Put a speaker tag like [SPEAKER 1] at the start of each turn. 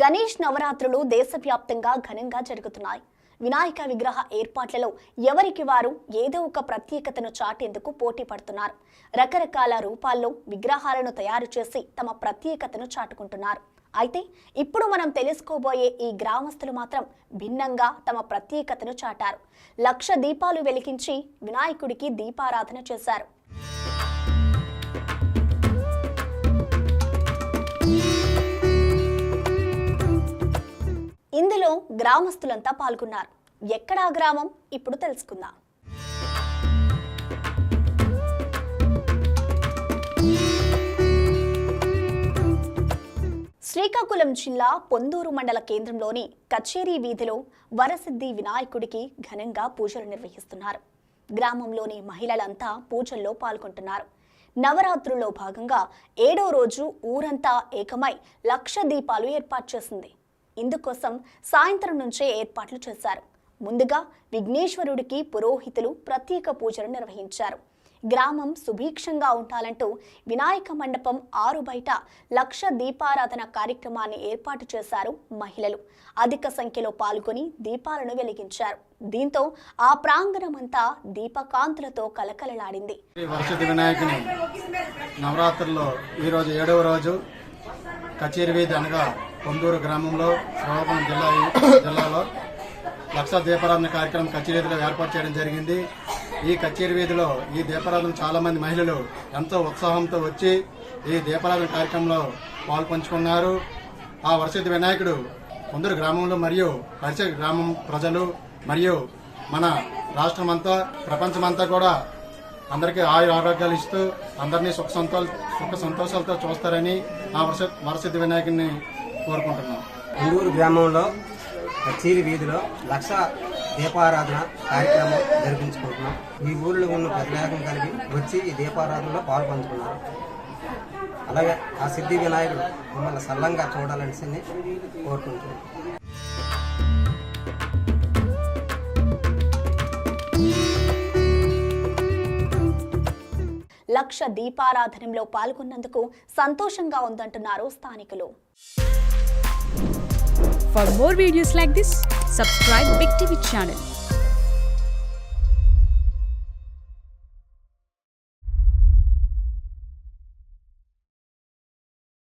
[SPEAKER 1] గణేష్ నవరాత్రులు దేశవ్యాప్తంగా ఘనంగా జరుగుతున్నాయి. వినాయక విగ్రహ ఏర్పాట్లలో ఎవరికి వారు ఏదో ఒక ప్రత్యేకతను చాటేందుకు పోటీ పడుతున్నారు. రకరకాల రూపాల్లో విగ్రహాలను తయారు చేసి తమ ప్రత్యేకతను చాటుకుంటున్నారు. అయితే ఇప్పుడు మనం తెలుసుకోబోయే ఈ గ్రామస్తులు మాత్రం భిన్నంగా తమ ప్రత్యేకతను చాటారు. 1,00,000 దీపాలు వెలిగించి వినాయకుడికి దీపారాధన చేశారు. ఇందులో గ్రామస్తులంతా పాల్గొన్నారు. ఎక్కడా గ్రామం ఇప్పుడు తెలుసుకుందాం. శ్రీకాకుళం జిల్లా పొందూరు మండల కేంద్రంలోని కచేరీ వీధిలో వరసిద్ధి వినాయకుడికి ఘనంగా పూజలు నిర్వహిస్తున్నారు. గ్రామంలోని మహిళలంతా పూజల్లో పాల్గొంటున్నారు. నవరాత్రుల్లో భాగంగా 7వ రోజు ఊరంతా ఏకమై 1,00,000 దీపాలు ఏర్పాటు చేసింది. ఇందుకోసం సాయంత్రం నుంచే ఏర్పాట్లు చేశారు. ముందుగా విఘ్నేశ్వరుడికి పురోహితులు ప్రత్యేక పూజలు నిర్వహించారు. గ్రామం సుభిక్షంగా ఉండాలంటూ వినాయక మండపం 6 బయట 1,00,000 దీపారాధన కార్యక్రమాన్ని ఏర్పాటు చేశారు మహిళలు. అధిక సంఖ్యలో పాల్గొని దీపాలను వెలిగించారు. దీంతో ఆ ప్రాంగణమంతా దీపకాంతులతో కలకలలాడింది.
[SPEAKER 2] వరసిద్ధి వినాయకుని నవరాత్రుల్లో ఈరోజు 7వ రోజు కచేరీ వీధి అనగా పొందూరు గ్రామంలో శ్రీకాకుళం జిల్లాలో 1,00,000 దీపారాధన కార్యక్రమం కచేరీ వీధిలో ఏర్పాటు చేయడం జరిగింది. ఈ కచేరీ వీధిలో ఈ దీపారాధన చాలా మంది మహిళలు ఎంతో ఉత్సాహంతో వచ్చి ఈ దీపారాధన కార్యక్రమంలో పాల్పంచుకున్నారు. ఆ వరసిద్ధి వినాయకుడు పొందూరు గ్రామంలో మరియు పరిసర గ్రామం ప్రజలు మరియు మన రాష్ట్రమంతా ప్రపంచమంతా కూడా అందరికీ ఆరోగ్యాలు ఇస్తూ అందరినీ సుఖ సంతోషాలతో చూస్తారని ఆ వరసిద్ధి వినాయకుడిని కోరుకుంటున్నాం.
[SPEAKER 3] పొందూరు గ్రామంలో కచేరీ వీధిలో 1,00,000 దీపారాధన కార్యక్రమం జరిపించుకుంటున్నాం. ఈ ఊళ్ళో ఉన్న ప్రజాగం కలిగి వచ్చి ఈ దీపారాధనలో పాల్పంచుకున్నారు. అలాగే ఆ సిద్ధి వినాయకుడు మిమ్మల్ని సల్లంగా చూడాలని కోరుకుంటున్నాం.
[SPEAKER 1] 1,00,000 దీపారాధనలో పాల్గొన్నందుకు సంతోషంగా ఉందంటున్నారు స్థానికులు.
[SPEAKER 4] For more videos like this, subscribe Big TV channel.